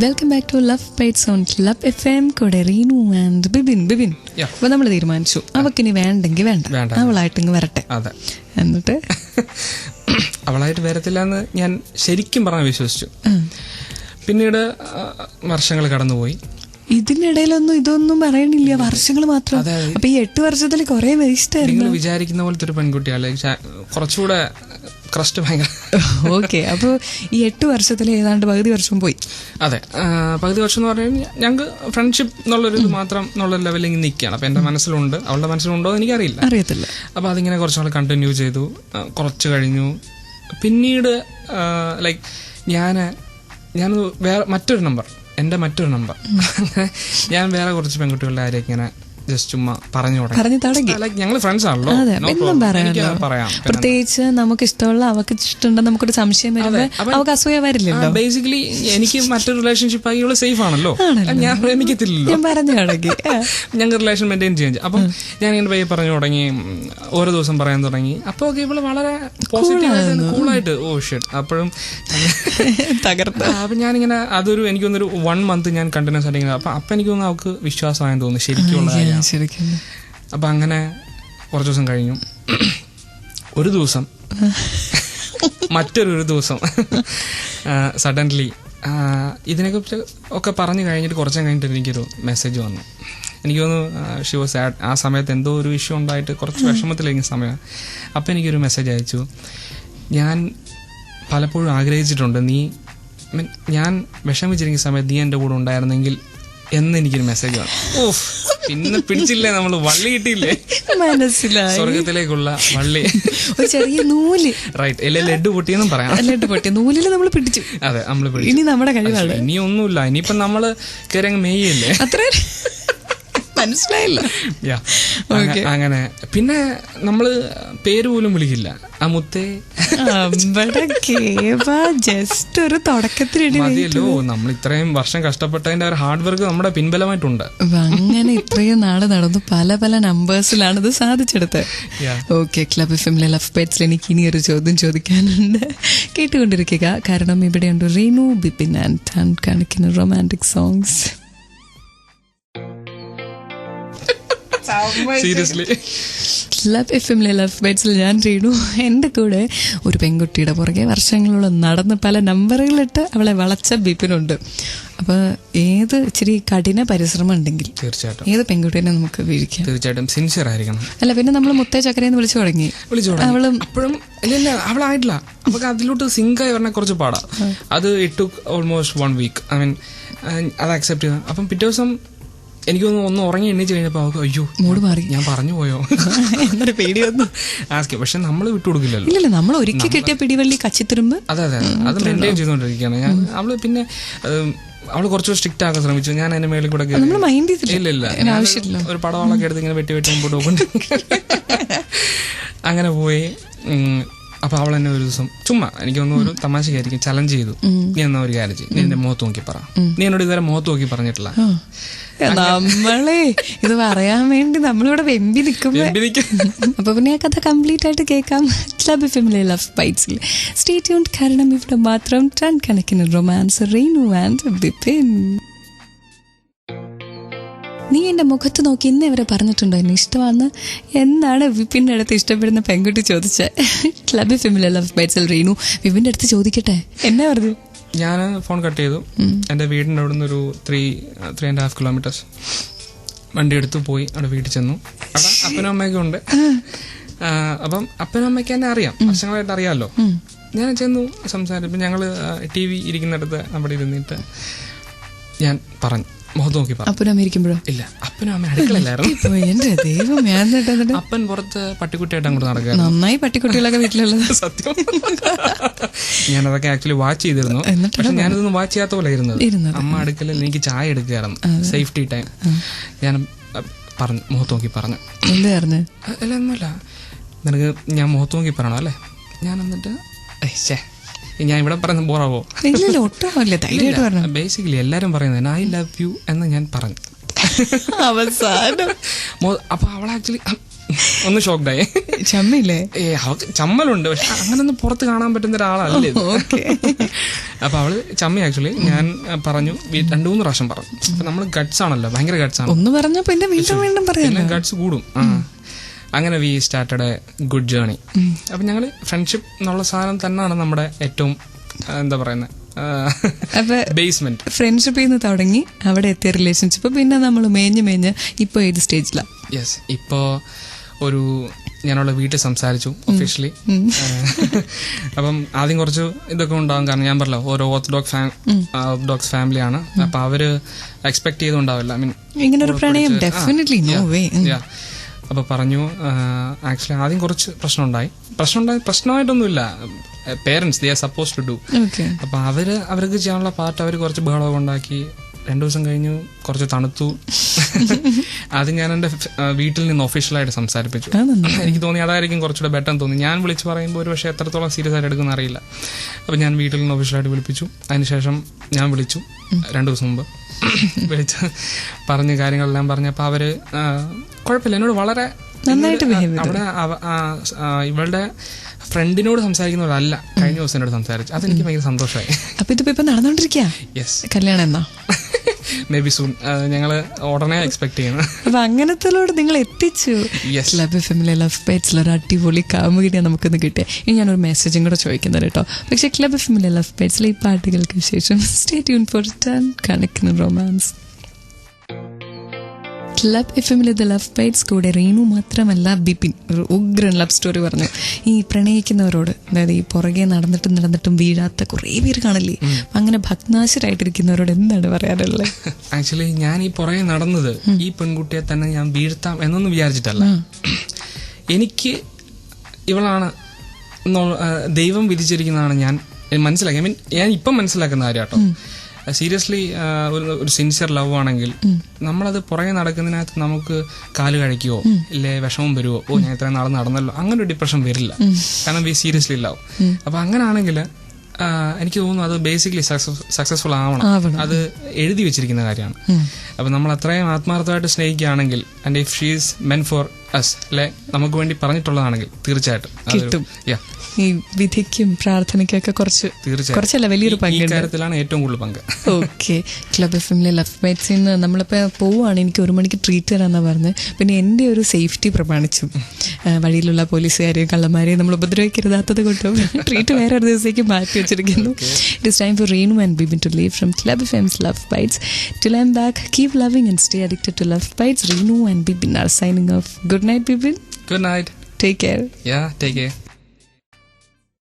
Welcome back to love bites on club FM. കൂടെ Reenu and Bibin. അപ്പൊ നമ്മൾ തീരുമാനിച്ചു അവക്കിനി വേണ്ടെങ്കിൽ വേണ്ട, അവളായിട്ടിങ്ങ് വരട്ടെ. എന്നിട്ട് അവളായിട്ട് വരത്തില്ല എന്ന് ഞാൻ ശരിക്കും പറഞ്ഞ് വിശ്വസിച്ചു. പിന്നീട് വർഷങ്ങൾ കടന്നുപോയി. ഇതിനിടയിലൊന്നും ഇതൊന്നും പറയണില്ല, വർഷങ്ങൾ മാത്രം. അപ്പൊ ഈ 8 വർഷത്തിൽ കുറെ വേസ്റ്റ് ആയിരുന്നു. വിചാരിക്കുന്ന പോലത്തെ ഒരു പെൺകുട്ടിയല്ല, കുറച്ചുകൂടെ ക്രസ്റ്റ് ഭയങ്കര. ഓക്കെ, അപ്പൊ ഈ 8 വർഷത്തിൽ ഏതാണ്ട് പകുതി വർഷം പോയി. അതെ, പകുതി വർഷം എന്ന് പറഞ്ഞു കഴിഞ്ഞാൽ ഞങ്ങൾക്ക് ഫ്രണ്ട്ഷിപ്പ് എന്നുള്ളൊരു ഇത് മാത്രം എന്നുള്ള ലെവലിൽ ഇങ്ങനെ നിൽക്കുകയാണ്. അപ്പൊ എന്റെ മനസ്സിലുണ്ട്, അവളുടെ മനസ്സിലുണ്ടോ എന്ന് എനിക്കറിയത്തില്ല. അപ്പൊ അതിങ്ങനെ കുറച്ചുനാൾ കണ്ടിന്യൂ ചെയ്തു. കുറച്ച് കഴിഞ്ഞു. പിന്നീട് ലൈക്ക് ഞാൻ വേറെ മറ്റൊരു നമ്പർ ഞാൻ വേറെ കുറച്ച് പെൺകുട്ടികളുടെ ആരെയൊക്കെ ഇങ്ങനെ ജസ്റ്റ് ചുമ്മാ പറഞ്ഞു തുടങ്ങി. ഞങ്ങൾ ഫ്രണ്ട്സ് ആണല്ലോ, പറയാം. പ്രത്യേകിച്ച് നമുക്ക് ഇഷ്ടമുള്ള അവർക്ക് ഇഷ്ടമുണ്ടെന്ന് നമുക്കൊരു സംശയം വരുമ്പോ അവർക്ക് അസൂയ വരില്ലല്ലോ. ബേസിക്കലി എനിക്ക് മറ്റൊരു റിലേഷൻഷിപ്പ് ആയി ഇവള് സേഫ് ആണല്ലോ, ഞാൻ പ്രേമിക്കത്തില്ലല്ലോ, പറഞ്ഞു തുടങ്ങി. ഞങ്ങൾക്ക് റിലേഷൻ മെയിൻറ്റെയിൻ ചെയ്യാൻ. അപ്പം ഞാൻ ഇങ്ങനെ പയ്യെ പറഞ്ഞു തുടങ്ങി, ഓരോ ദിവസം പറയാൻ തുടങ്ങി. അപ്പൊ ഇവള് വളരെ പോസിറ്റീവായിട്ട് കൂളായിട്ട് അപ്പോഴും തകർത്ത്. അപ്പൊ ഞാനിങ്ങനെ അതൊരു എനിക്കൊന്നൊരു 1 month ഞാൻ കണ്ടിന്യൂസ് ആയിട്ട്. അപ്പൊ എനിക്ക് തോന്നുന്നു അവൾക്ക് വിശ്വാസമായെന്ന് തോന്നുന്നു, ശരിക്കുള്ള. അപ്പൊ അങ്ങനെ കുറച്ച് ദിവസം കഴിഞ്ഞു. ഒരു ദിവസം മറ്റൊരു ദിവസം സഡൻലി ഇതിനെക്കുറിച്ച് ഒക്കെ പറഞ്ഞു കഴിഞ്ഞിട്ട് കുറച്ച് കഴിഞ്ഞിട്ട് എനിക്കൊരു മെസ്സേജ് വന്നു. എനിക്ക് തോന്നുന്നു ഷി വാസ് സാഡ്. ആ സമയത്ത് എന്തോ ഒരു ഇഷ്യൂ ഉണ്ടായിട്ട് കുറച്ച് വിഷമത്തിലിരിക്കുന്ന സമയം. അപ്പം എനിക്കൊരു മെസ്സേജ് അയച്ചു. ഞാൻ പലപ്പോഴും ആഗ്രഹിച്ചിട്ടുണ്ട്, ഞാൻ വിഷമിച്ചിരിക്കുന്ന സമയത്ത് നീ എൻ്റെ കൂടെ ഉണ്ടായിരുന്നെങ്കിൽ എന്ന് എനിക്കൊരു മെസ്സേജ് വന്നു. ഓഹ്, പിന്നെ പിടിച്ചില്ലേ, നമ്മൾ വള്ളി കിട്ടിയില്ലേ, മനസ്സിലായി, സ്വർഗത്തിലേക്കുള്ള വള്ളി, ഒരു ചെറിയ നൂല്. റൈറ്റ്, എല്ലാം ലഡ്ഡു പൊട്ടിയെന്നും പറയാം. ലഡ്ഡു പൊട്ടിയ നൂലില് നമ്മൾ പിടിച്ചു. അതെ, നമ്മൾ പിടിച്ചു. ഇനി നമ്മുടെ കഴിവാണ്. ഇനി ഒന്നുമില്ല, ഇനിയിപ്പം നമ്മള് കയറി അങ്ങ് മെയ്യല്ലേ. അത്ര മനസ്സിലായില്ല. അങ്ങനെ പിന്നെ നമ്മള് പേര് പോലും വിളിക്കില്ല. ആ മുത്തേ ജസ്റ്റ് ഒരു തുടക്കത്തിന് മതിയല്ലോ. നമ്മൾ ഇത്രയും വർഷം കഷ്ടപ്പെട്ടതിന്റെ ഒരു ഹാർഡ് വർക്ക് നമ്മുടെ പിൻബലമായിട്ടുണ്ട്. അങ്ങനെ ഇത്രയും നാള് നടന്നു പല പല നമ്പേഴ്സിലാണ് ഇത് സാധിച്ചെടുത്തത്. ഓക്കെ, ക്ലബ് FM ലവ് ബൈറ്റ്സിൽ എനിക്ക് ഇനി ഒരു ചോദ്യം ചോദിക്കാനുണ്ട്. കേട്ടുകൊണ്ടിരിക്കുക, കാരണം ഇവിടെയുണ്ട് റീനു, ബിപിൻ ആൻഡ് കാണിക്കുന്ന romantic songs. Seriously, club FM love ബൈറ്റ്സിൽ ഞാൻ റീനു. എൻ്റെ കൂടെ ഒരു പെൺകുട്ടിയുടെ പുറകെ വർഷങ്ങളോളം നടന്ന് പല നമ്പറുകളിട്ട് അവളെ വളച്ച ബിപിനുണ്ട്. അപ്പൊ ഏത് ഇച്ചിരി കഠിന പരിശ്രമം ഉണ്ടെങ്കിൽ തീർച്ചയായിട്ടും ഏത് പെൺകുട്ടീനെ നമുക്ക് വീഴിക്കാം. തീർച്ചയായിട്ടും സിൻസിയർ ആയിരിക്കണം. അല്ല, പിന്നെ നമ്മൾ മുത്തേ ചക്കരയെന്ന് വിളിച്ചു തുടങ്ങി. അവളും അപ്പോഴും ഇല്ല, അവളായിട്ടില്ല. നമുക്ക് അതിലോട്ട് സിങ്കായി പറഞ്ഞാൽ കുറച്ച് പാടാ. അത് it took almost 1 week. I mean അത് അക്സെപ്റ്റ് ചെയ്ത. അപ്പം പിറ്റേ ദിവസം എനിക്ക് ഒന്ന് ഉറങ്ങി എണ്ണിച്ച് കഴിഞ്ഞപ്പോ അവർക്ക് അയ്യോ മൂഡ് മാറി, ഞാൻ പറഞ്ഞു പോയോ എന്നൊരു പേടി വന്നു. പക്ഷെ നമ്മൾ വിട്ടുകൊടുക്കില്ലല്ലോ. ഇല്ല, നമ്മൾ ഒരിക്കൽ കിട്ടിയ പിടിവള്ളി കച്ചിത്തുരുമ്പ്. അതെ, അത് മെയിൻറ്റെയിൻ ചെയ്തുകൊണ്ടിരിക്കുകയാണ്. അവള് പിന്നെ അവള് കുറച്ചുകൂടി സ്ട്രിക്റ്റ് ആക്കാൻ ശ്രമിച്ചു. ഞാൻ അതിന്റെ മേളിൽ കൂടെ ഇല്ല ഒരു പടവാളൊക്കെ എടുത്ത് ഇങ്ങനെ വെട്ടി മുമ്പോട്ട് പോകുന്നുണ്ട്. അങ്ങനെ പോയി. അപ്പൊ അവൾ എന്നെ ഒരു ദിവസം ചുമ്മാ എനിക്കൊന്നും ഒരു തമാശയായിരിക്കും ചലഞ്ച് ചെയ്തു. നീ എന്നാ ഒരു കാര്യം ചെയ്യും, നീ എന്റെ മുഖത്ത് നോക്കി പറ. നീ എന്നോട് ഇതുവരെ മുഖത്ത് നോക്കി പറഞ്ഞിട്ടില്ല. നമ്മളെ ഇത് പറയാൻ വേണ്ടി നമ്മളിവിടെ വെമ്പി നിൽക്കുമ്പോ അപ്പൊ പിന്നെ ആ കഥ കംപ്ലീറ്റ് ആയിട്ട് കേൾക്കാം ക്ലബ് FM ലവ് ബൈറ്റ്സിൽ. സ്റ്റേ ട്യൂൺഡ്, കാരണം ഇവിടെ മാത്രം ടൺ കണക്കിന് റൊമാൻസ്. റീനു ആൻഡ് ബിപിൻ. നീ എന്റെ മുഖത്ത് നോക്കി ഇന്ന് ഇവരെ പറഞ്ഞിട്ടുണ്ടോ എന്നെ ഇഷ്ടമാണെന്ന്? എന്നാണ് വിപിന്റെ അടുത്ത് ഇഷ്ടപ്പെടുന്ന പെൺകുട്ടി ചോദിച്ചത്. ക്ലബ് FM ലവ് ബൈറ്റ്സിൽ റീനു വിപിന്റെ അടുത്ത് ചോദിക്കട്ടെ, എന്നെ പറഞ്ഞു. ഞാൻ ഫോൺ കട്ട് ചെയ്തു. എന്റെ വീടിന്റെ അവിടെ നിന്ന് ഒരു 3.5 kilometers വണ്ടി എടുത്തു പോയി. അവിടെ വീട്ടിൽ ചെന്നു. അവിടെ അപ്പനും അമ്മയൊക്കെ ഉണ്ട്. അപ്പം അപ്പനും അമ്മയ്ക്ക് എന്നെ അറിയാം, വർഷങ്ങളായിട്ട് അറിയാമല്ലോ. ഞാൻ ചെന്നു സംസാരിച്ചപ്പോൾ ഞങ്ങള് TV ഇരിക്കുന്നിടത്ത് അവിടെ ഇരുന്നിട്ട് ഞാൻ പറഞ്ഞു, മുഖത്ത് നോക്കി പറഞ്ഞു. അപ്പനും അമ്മ ഇരിക്കുമ്പോഴോ? ഇല്ല, അപ്പനും അമ്മ അടുക്കളയിലായിരുന്നു. എന്റെ ദൈവം, അപ്പൻ പുറത്ത് പട്ടിക്കുട്ടിയായിട്ട് അങ്ങോട്ട് നടക്കുക. നന്നായി പട്ടിക്കുട്ടികളൊക്കെ വീട്ടിലുള്ളത്. സത്യം, ഞാനതൊക്കെ ആക്ച്വലി വാച്ച് ചെയ്തിരുന്നു. പക്ഷെ ഞാനിതൊന്നും വാച്ച് ചെയ്യാത്ത പോലെ ഇരുന്നത്. അമ്മ അടുക്കലിൽ എനിക്ക് ചായ എടുക്കുകയായിരുന്നു, സേഫ്റ്റി ടൈം. ഞാൻ പറഞ്ഞു, മുഖത്ത് നോക്കി പറഞ്ഞു. എന്തായിരുന്നു? അല്ല, ഒന്നുമില്ല, നിനക്ക് ഞാൻ മുഖത്ത് നോക്കി പറയണോ അല്ലേ? ഞാൻ എന്നിട്ട് ഞാൻ ഇവിടെ പറയുന്നത് ബോറാവോ? ബേസിക്കലി എല്ലാരും പറയുന്നത് ഐ ലവ് യു എന്ന് ഞാൻ പറഞ്ഞു. അവസാനം അപ്പൊ അവൾ ആക്ച്വലി ഒന്ന് ഷോക്ക്ഡായി. ചമ്മയില്ലേ? അവൾക്ക് ചമ്മലുണ്ട്, പക്ഷെ അങ്ങനൊന്നും പുറത്ത് കാണാൻ പറ്റുന്ന ഒരാളല്ലേ. അപ്പൊ അവള് ചമ്മ. ആക്ച്വലി ഞാൻ പറഞ്ഞു 2-3 പ്രാവശ്യം പറഞ്ഞു. അപ്പൊ നമ്മള് ഗട്ട്സ് ആണല്ലോ, ഭയങ്കര ഗട്ട്സ് ആണ്. ഒന്ന് പറഞ്ഞ പിന്നെ വീണ്ടും പറയാം, ഗട്ട്സ് കൂടും. അങ്ങനെ we started A good journey. അപ്പൊ ഞങ്ങള് ഫ്രണ്ട്ഷിപ്പ് എന്നുള്ള സാധനം തന്നെയാണ് നമ്മുടെ ഏറ്റവും എന്താ പറയുന്നത് ബേസ്മെന്റ്. ഫ്രണ്ട്ഷിപ്പ് നിന്ന് തുടങ്ങി അവിടെ എത്തിയ റിലേഷൻഷിപ്പ്, പിന്നെ നമ്മൾ മേഞ്ഞ് ഇപ്പൊ ഏത് സ്റ്റേജിലാണ്? യെസ്, ഇപ്പോ ഞാനുള്ള വീട്ടിൽ സംസാരിച്ചു ഒഫീഷ്യലി. അപ്പം ആദ്യം കുറച്ച് ഇതൊക്കെ ഉണ്ടാവും, കാരണം ഞാൻ പറഞ്ഞല്ലോ ഓരോ ഓർത്തഡോക്സ് ഫാമിലിയാണ്. അപ്പൊ അവര് എക്സ്പെക്ട് ചെയ്തുണ്ടാവില്ല, ഐ മീൻ ഇങ്ങനെ ഒരു പ്രണയം ഡെഫിനറ്റ്ലി നോ വേ. അപ്പൊ പറഞ്ഞു ആക്ച്വലി ആദ്യം കുറച്ച് പ്രശ്നമായിട്ടൊന്നുമില്ല. Parents they are suppose to do. അപ്പൊ അവർക്ക് ചെയ്യാനുള്ള പാർട്ട് അവർ കുറച്ച് ബഹളമൊക്കെ ഉണ്ടാക്കി. 2 ദിവസം കഴിഞ്ഞു കുറച്ച് തണുത്തു. അത് ഞാൻ എന്റെ വീട്ടിൽ നിന്ന് ഒഫീഷ്യലായിട്ട് സംസാരിപ്പിച്ചു. എനിക്ക് തോന്നി അതായിരിക്കും കുറച്ചുകൂടെ ബെറ്റർ തോന്നി. ഞാൻ വിളിച്ച് പറയുമ്പോൾ ഒരു പക്ഷേ എത്രത്തോളം സീരിയസ് ആയിട്ട് എടുക്കുന്ന അറിയില്ല. അപ്പൊ ഞാൻ വീട്ടിൽ നിന്ന് ഒഫീഷ്യലായിട്ട് വിളിപ്പിച്ചു. അതിനുശേഷം ഞാൻ വിളിച്ചു 2 ദിവസം മുമ്പ് വിളിച്ച് പറഞ്ഞ കാര്യങ്ങളെല്ലാം പറഞ്ഞപ്പോൾ അവര് കുഴപ്പമില്ല, എന്നോട് വളരെ നന്നായിട്ട് അവിടെ ഇവളുടെ ഫ്രണ്ടിനോട് സംസാരിക്കുന്നവരല്ല കഴിഞ്ഞ ദിവസം എന്നോട് സംസാരിച്ചു. അതെനിക്ക് ഭയങ്കര സന്തോഷമായി. അപ്പൊ ഇതിപ്പോ നടന്നോണ്ടിരിക്കുക കല്യാണം എന്നാ മേ ബി സൂൺ. ഞങ്ങള് ഉടനെ എക്സ്പെക്ട് ചെയ്യുന്നു. അപ്പൊ അങ്ങനത്തിലോട് നിങ്ങൾ എത്തിച്ചു. ക്ലബ് എഫ്എമ്മിലെ ലവ് ബൈറ്റ്സിൽ ഒരു അടിപൊളി കാമുകിനെ നമുക്കൊന്ന് കിട്ടിയ. ഇനി ഞാനൊരു മെസ്സേജും കൂടെ ചോദിക്കുന്നത് കേട്ടോ. പക്ഷെ ക്ലബ് എഫ്എമ്മിലെ ലവ് ബൈറ്റ്സിലെ ഈ പാട്ടുകൾക്ക് ശേഷം stay tune for connecting romance. Club എഫ്എമ്മിലെ ദ ലവ് ബൈറ്റ്സ് കൂടെ റീനു മാത്രമല്ല ബിപിൻ ഒരു ഉഗ്രൻ ലവ് സ്റ്റോറി പറഞ്ഞു. ഈ പ്രണയിക്കുന്നവരോട്, അതായത് ഈ പുറകെ നടന്നിട്ടും വീഴാത്ത കുറേ പേര് കാണില്ലേ, അങ്ങനെ ഭഗ്നാശരായിട്ടിരിക്കുന്നവരോട് എന്താണ് പറയാനുള്ളത്? ആക്ച്വലി ഞാൻ ഈ പുറകെ നടന്നത് ഈ പെൺകുട്ടിയെ തന്നെ ഞാൻ വീഴ്ത്താം എന്നൊന്നും വിചാരിച്ചിട്ടല്ല. എനിക്ക് ഇവളാണ് ദൈവം വിധിച്ചിരിക്കുന്നതാണ് ഞാൻ മനസ്സിലാക്കി. ഐ മീൻ ഞാൻ ഇപ്പം മനസ്സിലാക്കുന്ന കാര്യം കേട്ടോ. സീരിയസ്ലി ഒരു സിൻസിയർ ലവ് ആണെങ്കിൽ നമ്മളത് പുറകെ നടക്കുന്നതിനകത്ത് നമുക്ക് കാല് കഴിക്കുവോ ഇല്ലേ വിഷമം വരുവോ, ഞാൻ ഇത്രയും നാളെ നടന്നല്ലോ, അങ്ങനെ ഒരു ഡിപ്രഷൻ വരില്ല. കാരണം വി സീരിയസ്ലി ലവ്. അപ്പൊ അങ്ങനെ ആണെങ്കിൽ എനിക്ക് തോന്നുന്നു അത് ബേസിക്കലി സക്സസ്ഫുൾ ആവണം. അത് എഴുതി വെച്ചിരിക്കുന്ന കാര്യമാണ്. അപ്പൊ നമ്മൾ അത്രയും ആത്മാർത്ഥമായിട്ട് സ്നേഹിക്കുകയാണെങ്കിൽ and if she is meant for us അല്ലെ, നമുക്ക് വേണ്ടി പറഞ്ഞിട്ടുള്ളതാണെങ്കിൽ തീർച്ചയായിട്ടും കിട്ടും. ഈ വിധിക്കും പ്രാർത്ഥനയ്ക്കും ഒക്കെ കുറച്ചല്ല വലിയൊരു പങ്കാണ് ഏറ്റവും കൂടുതൽ പങ്ക്. ഓക്കെ, ക്ലബ് എഫ്എമ്മിലെ ലവ് ബൈറ്റ്സിൽ നിന്ന് നമ്മളിപ്പോ പോവുകയാണ്. എനിക്ക് 1 മണിക്ക് ട്രീറ്റ് തരാന്നാ പറഞ്ഞത്. പിന്നെ എന്റെ ഒരു സേഫ്റ്റി പ്രമാണിച്ചു വഴിയിലുള്ള പോലീസുകാരെയും കള്ളന്മാരെയും നമ്മൾ ഉപദ്രവിക്കരുതാത്തത് കൊണ്ടും ട്രീറ്റ് വേറെ ഒരു ദിവസത്തേക്ക് മാറ്റി വെച്ചിരിക്കുന്നു. It is time for Reenu and Bibin to leave from club FM's love bites. Till I'm back, keep loving and stay addicted to love bites. Reenu and Bibin are signing off. Good night, Bibin. Good night. Take care. Yeah, take care.